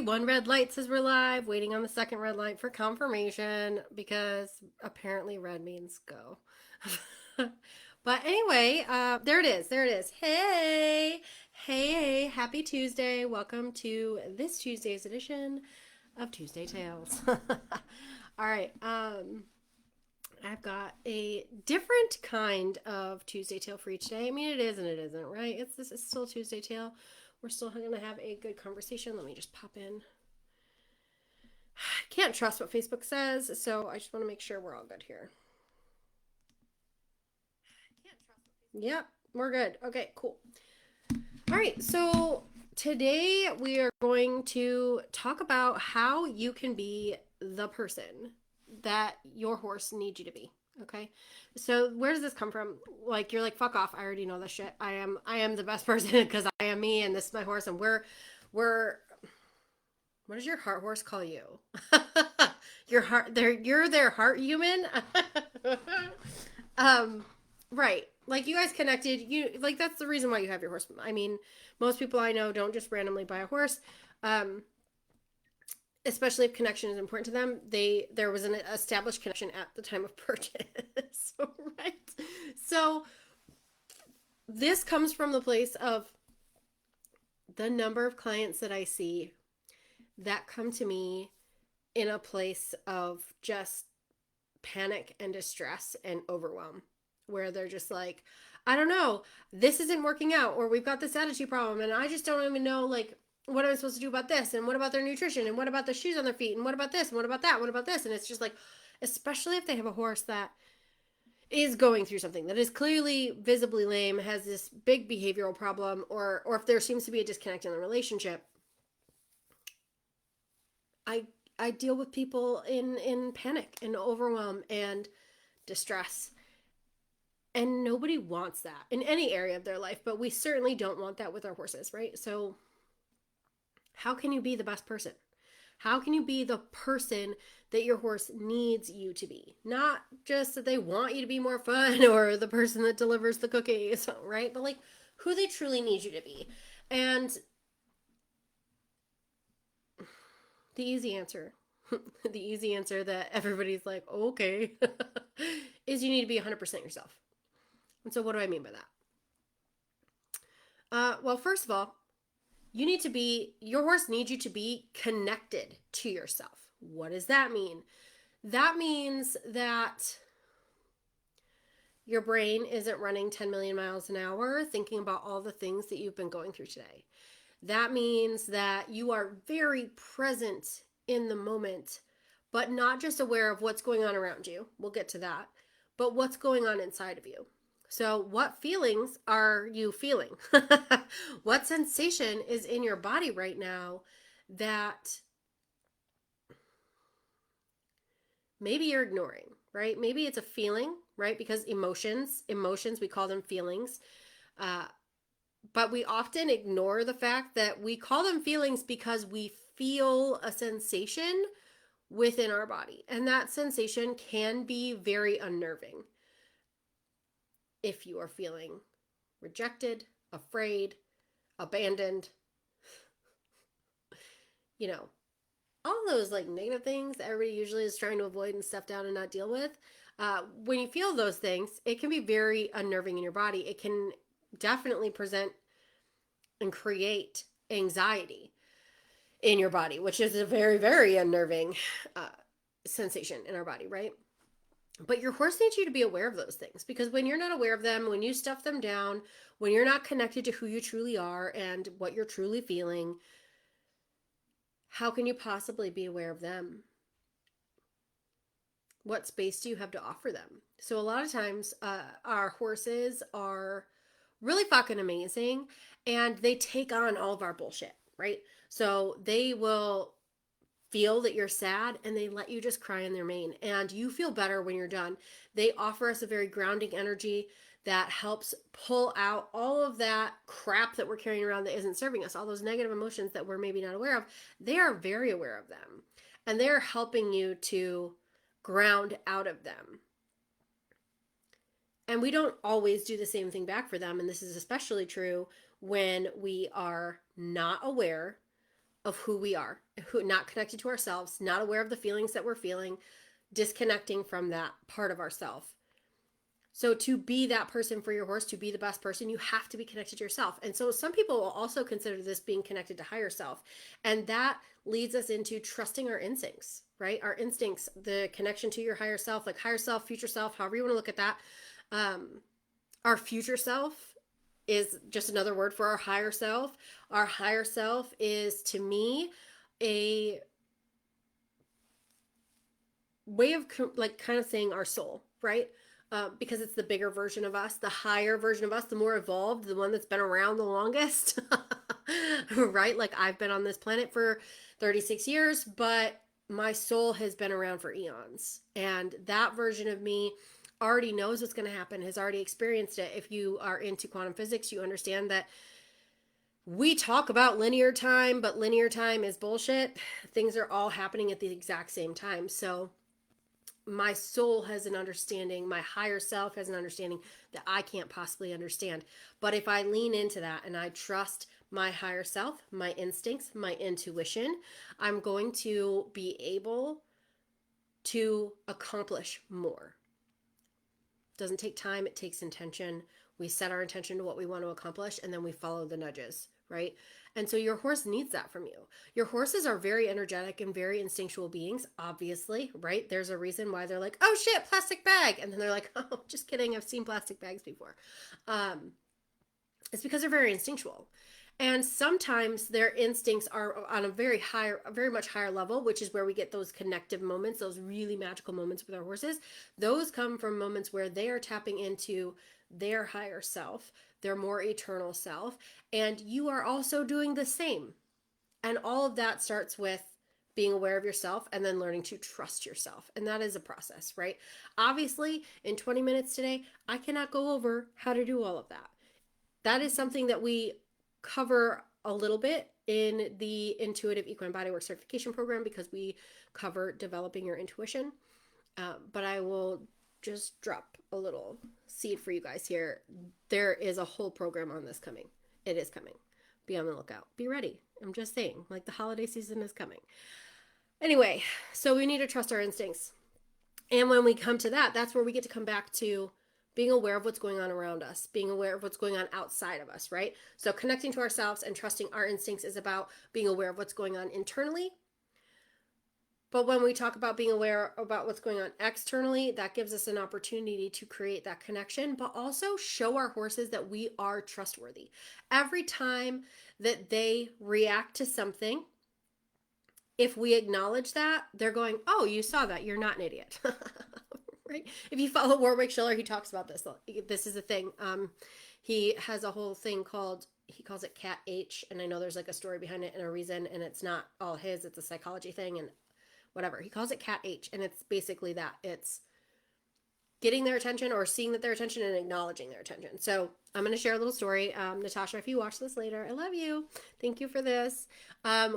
One red light says we're live. Waiting on the second red light for confirmation because apparently red means go. But anyway, there it is. There it is. Hey, hey, happy Tuesday. Welcome to this Tuesday's edition of Tuesday Tales. All right. I've got a different kind of Tuesday Tale for you today. I mean, it is and it isn't, right? This is still Tuesday Tale. We're still going to have a good conversation. Let me just pop in. I can't trust what Facebook says, so I just want to make sure we're all good here. Yep, we're good. Okay, cool. All right, so today we are going to talk about how you can be the person that your horse needs you to be. Okay, so where does this come from? Like, you're like, fuck off, I already know this shit. I am the best person because I am me and this is my horse, and we're what does your heart horse call you? Your heart, you're their heart human. Right. Like, you guys connected. You like, that's the reason why you have your horse. I mean, most people I know don't just randomly buy a horse. Especially if connection is important to them. There was an established connection at the time of purchase. Right. So this comes from the place of the number of clients that I see that come to me in a place of just panic and distress and overwhelm, where they're just like, I don't know, this isn't working out, or we've got this attitude problem, and I just don't even know, like, what am I supposed to do about this, and what about their nutrition, and what about the shoes on their feet, and what about this, and what about that, what about this, and it's just like, especially if they have a horse that is going through something that is clearly visibly lame, has this big behavioral problem, or if there seems to be a disconnect in the relationship. I deal with people in panic and overwhelm and distress. And nobody wants that in any area of their life, but we certainly don't want that with our horses, right? So how can you be the best person? How can you be the person that your horse needs you to be? Not just that they want you to be more fun or the person that delivers the cookies, right? But like, who they truly need you to be. And the easy answer, the easy answer that everybody's like, okay, is you need to be 100% yourself. And so what do I mean by that? Well, first of all, your horse needs you to be connected to yourself. What does that mean? That means that your brain isn't running 10 million miles an hour thinking about all the things that you've been going through today. That means that you are very present in the moment, but not just aware of what's going on around you. We'll get to that. But what's going on inside of you. So what feelings are you feeling? What sensation is in your body right now that maybe you're ignoring, right? Maybe it's a feeling, right? Because emotions, we call them feelings. But we often ignore the fact that we call them feelings because we feel a sensation within our body. And that sensation can be very unnerving. If you are feeling rejected, afraid, abandoned, all those like negative things that everybody usually is trying to avoid and stuff down and not deal with. When you feel those things, it can be very unnerving in your body. It can definitely present and create anxiety in your body, which is a very, very unnerving sensation in our body, right? But your horse needs you to be aware of those things, because when you're not aware of them, when you stuff them down, when you're not connected to who you truly are and what you're truly feeling, how can you possibly be aware of them? What space do you have to offer them? So a lot of times our horses are really fucking amazing and they take on all of our bullshit, right? So they will feel that you're sad and they let you just cry in their mane, and you feel better when you're done. They offer us a very grounding energy that helps pull out all of that crap that we're carrying around that isn't serving us, all those negative emotions that we're maybe not aware of. They are very aware of them, and they're helping you to ground out of them. And we don't always do the same thing back for them, and this is especially true when we are not aware of who we are, not connected to ourselves, not aware of the feelings that we're feeling, disconnecting from that part of ourself. So to be that person for your horse, to be the best person, you have to be connected to yourself. And so some people will also consider this being connected to higher self. And that leads us into trusting our instincts, right? Our instincts, the connection to your higher self, like higher self, future self, however you want to look at that. Our future self is just another word for our higher self. Our higher self is, to me, a way of like kind of saying our soul, right? Because it's the bigger version of us, the higher version of us, the more evolved, the one that's been around the longest, right? Like I've been on this planet for 36 years, but my soul has been around for eons. And that version of me already knows what's going to happen, has already experienced it. If you are into quantum physics, you understand that we talk about linear time, but linear time is bullshit. Things are all happening at the exact same time. So my soul has an understanding, my higher self has an understanding that I can't possibly understand. But if I lean into that and I trust my higher self, my instincts, my intuition, I'm going to be able to accomplish more. It doesn't take time, it takes intention. We set our intention to what we want to accomplish, and then we follow the nudges, right? And so your horse needs that from you. Your horses are very energetic and very instinctual beings, obviously, right? There's a reason why they're like, oh shit, plastic bag. And then they're like, oh, just kidding. I've seen plastic bags before. It's because they're very instinctual. And sometimes their instincts are on a very much higher level, which is where we get those connective moments, those really magical moments with our horses. Those come from moments where they are tapping into their higher self, their more eternal self, and you are also doing the same. And all of that starts with being aware of yourself and then learning to trust yourself. And that is a process, right? Obviously, in 20 minutes today, I cannot go over how to do all of that. That is something that we cover a little bit in the Intuitive Equine Bodywork Certification Program, because we cover developing your intuition. But I will just drop a little seed for you guys here. There is a whole program on this coming. It is coming. Be on the lookout. Be ready. I'm just saying, like, the holiday season is coming. Anyway, so we need to trust our instincts. And when we come to that, that's where we get to come back to being aware of what's going on around us, being aware of what's going on outside of us, right? So connecting to ourselves and trusting our instincts is about being aware of what's going on internally. But when we talk about being aware about what's going on externally, that gives us an opportunity to create that connection, but also show our horses that we are trustworthy. Every time that they react to something, if we acknowledge that, they're going, oh, you saw that. You're not an idiot. Right? If you follow Warwick Schiller, he talks about this. This is a thing. He has a whole thing called, he calls it Cat H. And I know there's like a story behind it and a reason, and it's not all his, it's a psychology thing and whatever. He calls it Cat H. And it's basically that. It's getting their attention or seeing that their attention and acknowledging their attention. So I'm going to share a little story. Natasha, if you watch this later, I love you. Thank you for this.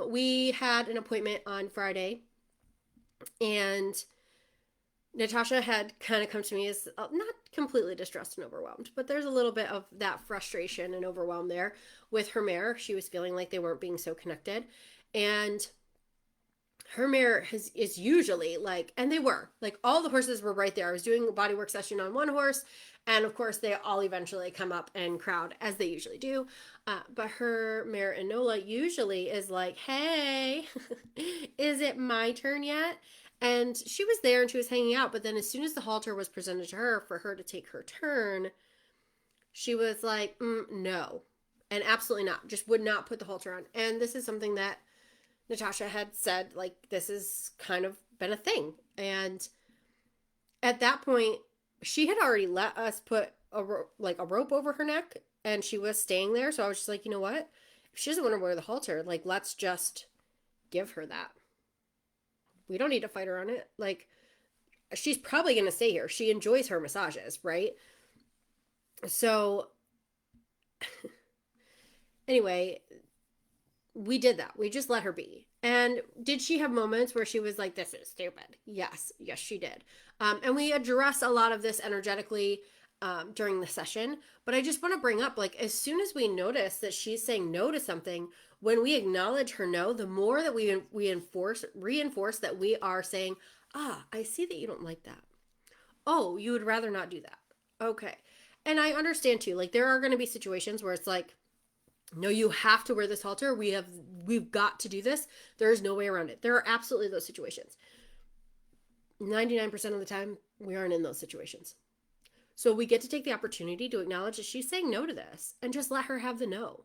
We had an appointment on Friday, and Natasha had kind of come to me as not completely distressed and overwhelmed, but there's a little bit of that frustration and overwhelm there with her mare. She was feeling like they weren't being so connected. And her mare is usually like, and they were, like, all the horses were right there. I was doing a bodywork session on one horse, and of course they all eventually come up and crowd, as they usually do. But her mare Enola usually is like, hey, is it my turn yet? And she was there and she was hanging out, but then as soon as the halter was presented to her for her to take her turn, she was like, no, and absolutely not, just would not put the halter on. And this is something that Natasha had said, like, this has kind of been a thing. And at that point, she had already let us put a rope over her neck, and she was staying there. So I was just like, you know what? If she doesn't want to wear the halter, like, let's just give her that. We don't need to fight her on it. Like, she's probably going to stay here. She enjoys her massages, right? So anyway, we did that. We just let her be. And did she have moments where she was like, this is stupid? Yes, she did. And we address a lot of this energetically during the session. But I just want to bring up, like, as soon as we notice that she's saying no to something, When we acknowledge her no, the more that we reinforce that we are saying, I see that you don't like that. Oh, you would rather not do that. Okay. And I understand too, like there are going to be situations where it's like, no, you have to wear this halter. We've got to do this. There is no way around it. There are absolutely those situations. 99% of the time, we aren't in those situations. So we get to take the opportunity to acknowledge that she's saying no to this and just let her have the no.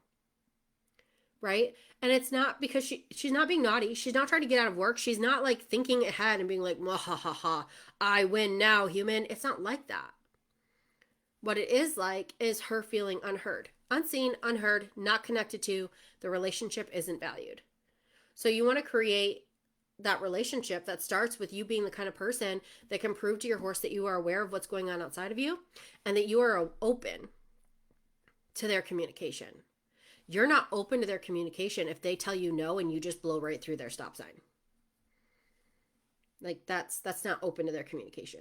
Right? And it's not because she's not being naughty. She's not trying to get out of work. She's not like thinking ahead and being like, ha ha ha, I win now, human. It's not like that. What it is like is her feeling unheard, unseen, unheard, not connected to. The relationship isn't valued. So you want to create that relationship that starts with you being the kind of person that can prove to your horse that you are aware of what's going on outside of you and that you are open to their communication. You're not open to their communication if they tell you no and you just blow right through their stop sign. Like that's not open to their communication.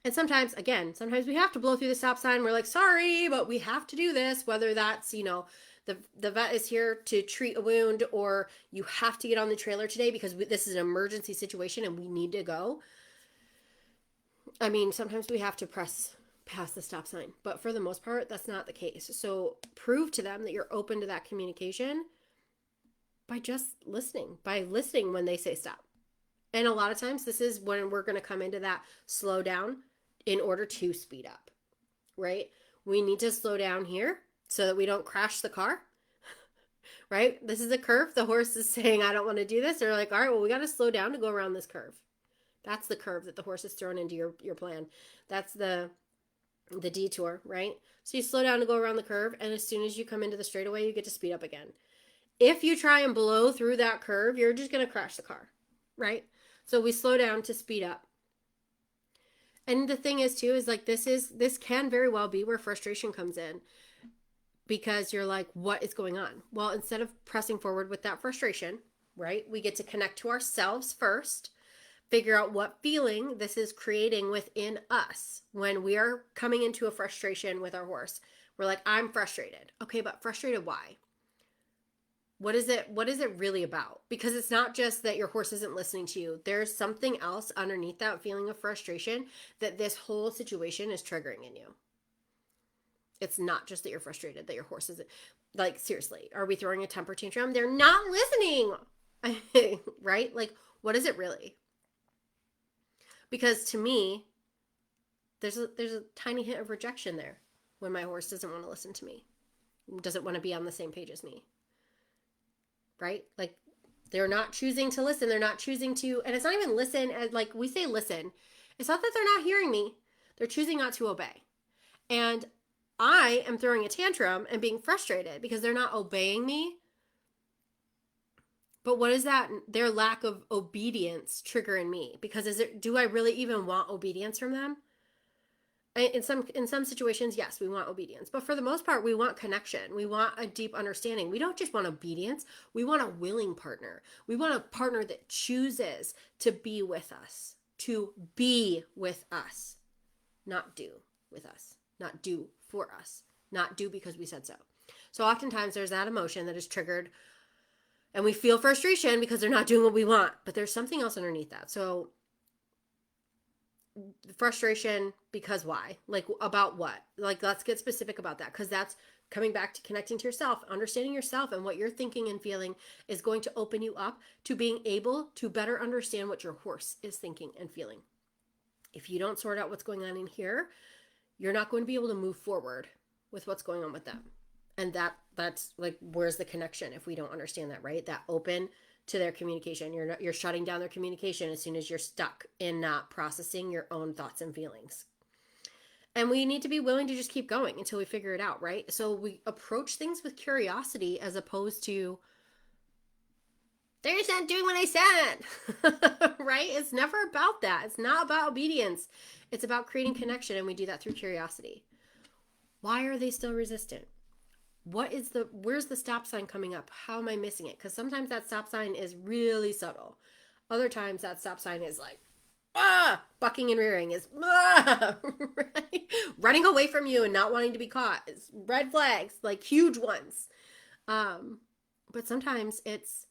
And sometimes we have to blow through the stop sign. We're like, sorry, but we have to do this, whether that's, the vet is here to treat a wound or you have to get on the trailer today because this is an emergency situation and we need to go. I mean, sometimes we have to press past the stop sign, but for the most part, that's not the case. So prove to them that you're open to that communication by just listening, when they say stop. And a lot of times this is when we're going to come into that slow down in order to speed up, right? We need to slow down here so that we don't crash the car, right? This is a curve. The horse is saying, I don't want to do this. They're like, all right, well, we got to slow down to go around this curve. That's the curve that the horse is thrown into your plan. That's the detour, right? So you slow down to go around the curve. And as soon as you come into the straightaway, you get to speed up again. If you try and blow through that curve, you're just going to crash the car, right? So we slow down to speed up. And the thing is too, is like, this can very well be where frustration comes in because you're like, what is going on? Well, instead of pressing forward with that frustration, right? We get to connect to ourselves first, figure out what feeling this is creating within us when we are coming into a frustration with our horse. We're like, I'm frustrated. Okay, but frustrated why? What is it really about? Because it's not just that your horse isn't listening to you. There's something else underneath that feeling of frustration that this whole situation is triggering in you. It's not just that you're frustrated, that your horse isn't. Like, seriously, are we throwing a temper tantrum? They're not listening, right? Like, what is it really? Because to me, there's a tiny hint of rejection there when my horse doesn't want to listen to me, doesn't want to be on the same page as me. Right? Like they're not choosing to listen. They're not choosing to, and it's not even listen as like we say listen. It's not that they're not hearing me. They're choosing not to obey. And I am throwing a tantrum and being frustrated because they're not obeying me. But what is that? Their lack of obedience trigger in me? Because do I really even want obedience from them? In some situations, yes, we want obedience. But for the most part, we want connection. We want a deep understanding. We don't just want obedience. We want a willing partner. We want a partner that chooses to be with us. To be with us. Not do with us. Not do for us. Not do because we said so. So oftentimes there's that emotion that is triggered and we feel frustration because they're not doing what we want. But there's something else underneath that. So frustration because why? Like about what? Like let's get specific about that because that's coming back to connecting to yourself, understanding yourself and what you're thinking and feeling is going to open you up to being able to better understand what your horse is thinking and feeling. If you don't sort out what's going on in here, you're not going to be able to move forward with what's going on with them. And that's like, where's the connection if we don't understand that, right? That open to their communication. You're shutting down their communication as soon as you're stuck in not processing your own thoughts and feelings. And we need to be willing to just keep going until we figure it out, right? So we approach things with curiosity as opposed to, they're just not doing what I said, right? It's never about that. It's not about obedience. It's about creating connection, and we do that through curiosity. Why are they still resistant? Where's the stop sign coming up? How am I missing it? Because sometimes that stop sign is really subtle. Other times that stop sign is like, bucking and rearing is, right? Running away from you and not wanting to be caught is red flags, like huge ones. But sometimes it's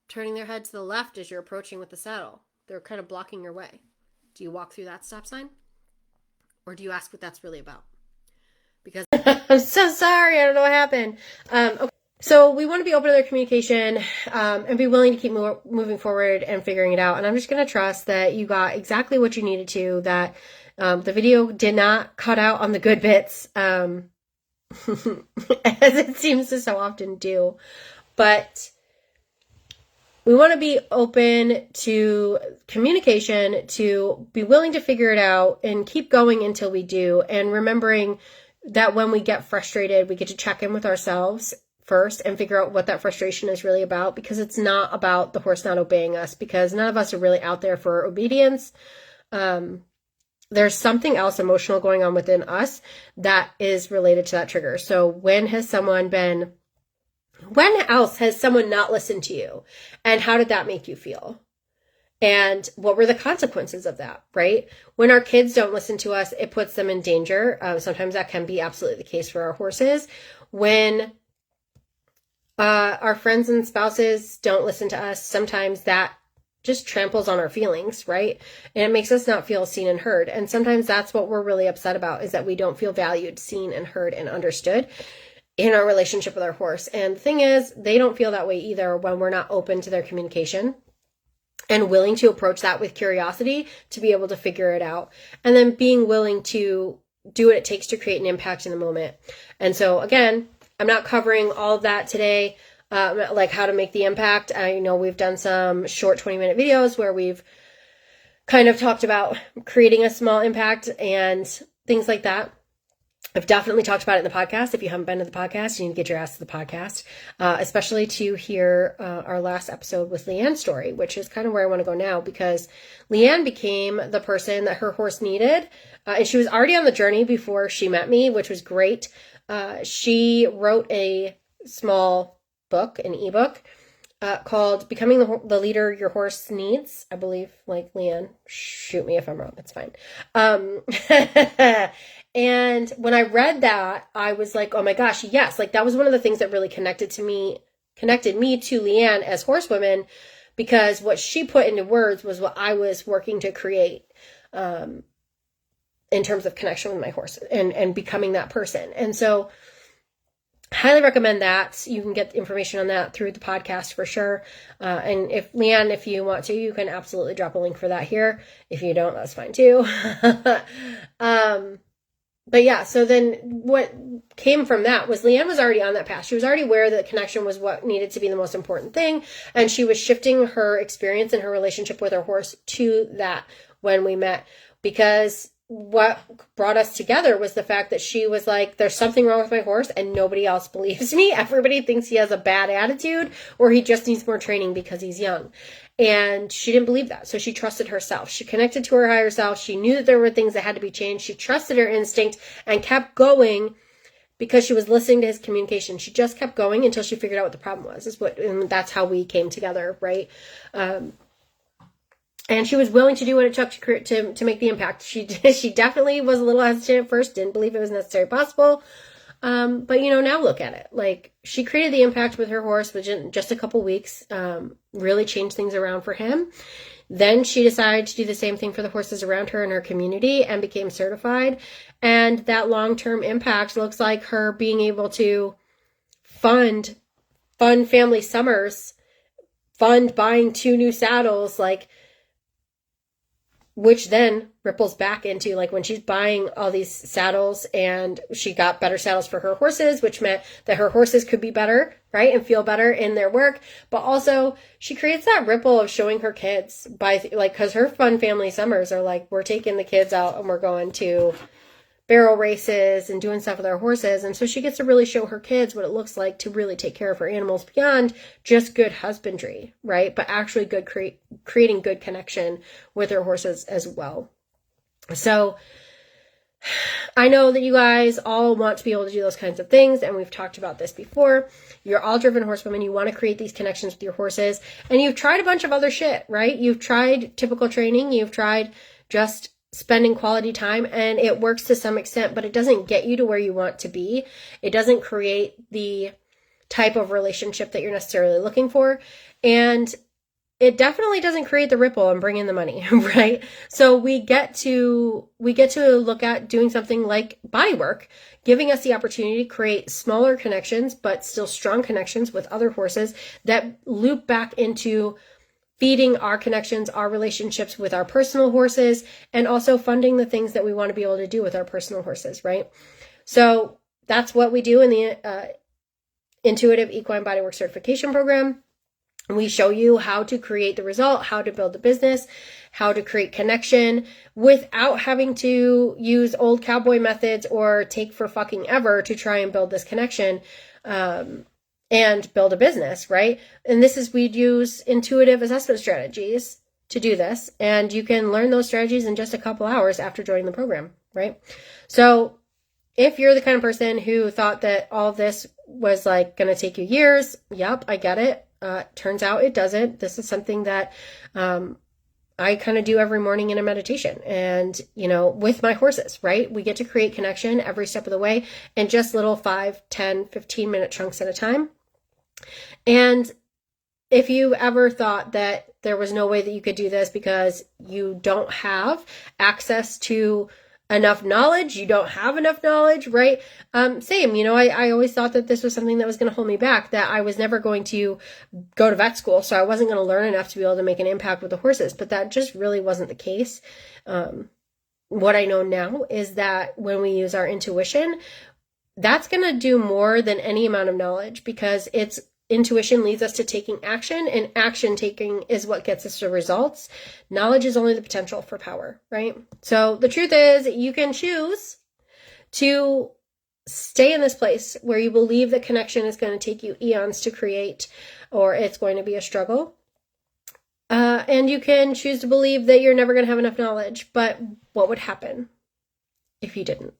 turning their head to the left as you're approaching with the saddle. They're kind of blocking your way. Do you walk through that stop sign? Or do you ask what that's really about? Because I'm so sorry, I don't know what happened. Okay. So we want to be open to their communication and be willing to keep moving forward and figuring it out. And I'm just going to trust that you got exactly what you needed to, that the video did not cut out on the good bits, as it seems to so often do. But we want to be open to communication, to be willing to figure it out and keep going until we do. And remembering that when we get frustrated, we get to check in with ourselves first and figure out what that frustration is really about, because it's not about the horse not obeying us, because none of us are really out there for obedience. There's something else emotional going on within us that is related to that trigger. So when else has someone not listened to you? And how did that make you feel? And what were the consequences of that, right? When our kids don't listen to us, it puts them in danger. Sometimes that can be absolutely the case for our horses. When our friends and spouses don't listen to us, sometimes that just tramples on our feelings, right? And it makes us not feel seen and heard. And sometimes that's what we're really upset about, is that we don't feel valued, seen, and heard and understood in our relationship with our horse. And the thing is, they don't feel that way either when we're not open to their communication and willing to approach that with curiosity to be able to figure it out. And then being willing to do what it takes to create an impact in the moment. And so again, I'm not covering all of that today, like how to make the impact. I know we've done some short 20-minute videos where we've kind of talked about creating a small impact and things like that. I've definitely talked about it in the podcast. If you haven't been to the podcast, you need to get your ass to the podcast, especially to hear our last episode with Leanne's story, which is kind of where I want to go now, because Leanne became the person that her horse needed. And she was already on the journey before she met me, which was great. She wrote a small book, an ebook, called Becoming the Leader Your Horse Needs. I believe, like Leanne, shoot me if I'm wrong, it's fine. And when I read that, I was like, oh my gosh, yes. Like that was one of the things that really connected me to Leanne as horsewoman, because what she put into words was what I was working to create, in terms of connection with my horse and becoming that person. And so highly recommend that. You can get information on that through the podcast for sure. And if Leanne, if you want to, you can absolutely drop a link for that here. If you don't, that's fine too. But yeah, so then what came from that was Leanne was already on that path. She was already aware that connection was what needed to be the most important thing. And she was shifting her experience and her relationship with her horse to that when we met, because what brought us together was the fact that she was like, there's something wrong with my horse and nobody else believes me. Everybody thinks he has a bad attitude or he just needs more training because he's young. And she didn't believe that. So she trusted herself. She connected to her higher self. She knew that there were things that had to be changed. She trusted her instinct and kept going because she was listening to his communication. She just kept going until she figured out what the problem was. And that's how we came together, right? And she was willing to do what it took to make the impact. She definitely was a little hesitant at first, didn't believe it was necessarily possible. But now look at it. Like, she created the impact with her horse within just a couple weeks, really changed things around for him. Then she decided to do the same thing for the horses around her in her community and became certified. And that long-term impact looks like her being able to fund family summers, fund buying 2 new saddles, which then ripples back into when she's buying all these saddles, and she got better saddles for her horses, which meant that her horses could be better, right? And feel better in their work. But also she creates that ripple of showing her kids cause her fun family summers are we're taking the kids out and we're going to barrel races and doing stuff with our horses. And so she gets to really show her kids what it looks like to really take care of her animals beyond just good husbandry, right? But actually creating good connection with her horses as well. So I know that you guys all want to be able to do those kinds of things, and we've talked about this before. You're all driven horsewomen. You want to create these connections with your horses, and you've tried a bunch of other shit, right? You've tried typical training. You've tried just spending quality time, and it works to some extent, but it doesn't get you to where you want to be. It doesn't create the type of relationship that you're necessarily looking for. And it definitely doesn't create the ripple and bring in the money, right? So we get to look at doing something like bodywork, giving us the opportunity to create smaller connections, but still strong connections with other horses that loop back into feeding our connections, our relationships with our personal horses, and also funding the things that we want to be able to do with our personal horses, right? So that's what we do in the Intuitive Equine Bodywork Certification Program. We show you how to create the result, how to build the business, how to create connection without having to use old cowboy methods or take for fucking ever to try and build this connection and build a business, right? And we'd use intuitive assessment strategies to do this. And you can learn those strategies in just a couple hours after joining the program, right? So if you're the kind of person who thought that all of this was like going to take you years, yep, I get it. Turns out it doesn't. This is something that I kind of do every morning in a meditation and, with my horses, right? We get to create connection every step of the way in just little 5, 10, 15-minute chunks at a time. And if you ever thought that there was no way that you could do this because you don't have access to enough knowledge, you don't have enough knowledge, right? Same, I always thought that this was something that was going to hold me back, that I was never going to go to vet school, so I wasn't going to learn enough to be able to make an impact with the horses, but that just really wasn't the case. What I know now is that when we use our intuition, that's going to do more than any amount of knowledge, because intuition leads us to taking action, and action taking is what gets us the results. Knowledge is only the potential for power, right? So the truth is, you can choose to stay in this place where you believe that connection is going to take you eons to create, or it's going to be a struggle. And you can choose to believe that you're never going to have enough knowledge. But what would happen if you didn't?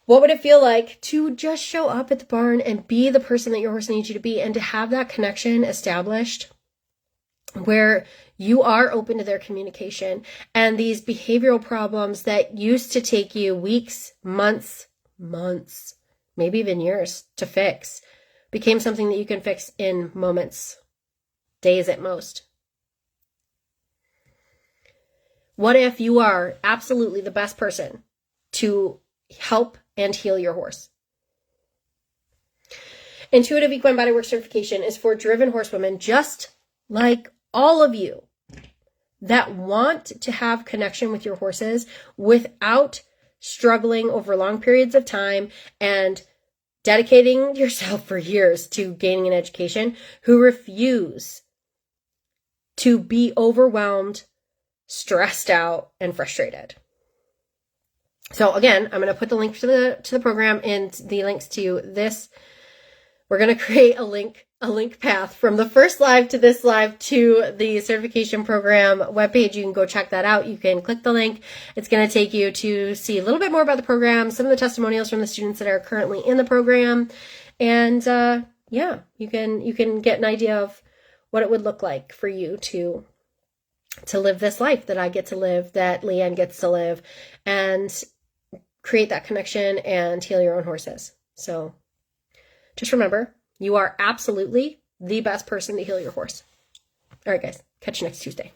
What would it feel like to just show up at the barn and be the person that your horse needs you to be, and to have that connection established where you are open to their communication, and these behavioral problems that used to take you weeks, months, maybe even years to fix became something that you can fix in moments, days at most? What if you are absolutely the best person to help and heal your horse? Intuitive Equine Bodywork Certification is for driven horsewomen just like all of you that want to have connection with your horses without struggling over long periods of time and dedicating yourself for years to gaining an education, who refuse to be overwhelmed, stressed out, and frustrated. So again, I'm going to put the link to the program and the links to this. We're going to create a link path from the first live to this live to the certification program webpage. You can go check that out. You can click the link. It's going to take you to see a little bit more about the program, some of the testimonials from the students that are currently in the program. And yeah, you can get an idea of what it would look like for you to live this life that I get to live, that Leanne gets to live, and create that connection and heal your own horses. So just remember, you are absolutely the best person to heal your horse. All right, guys, catch you next Tuesday.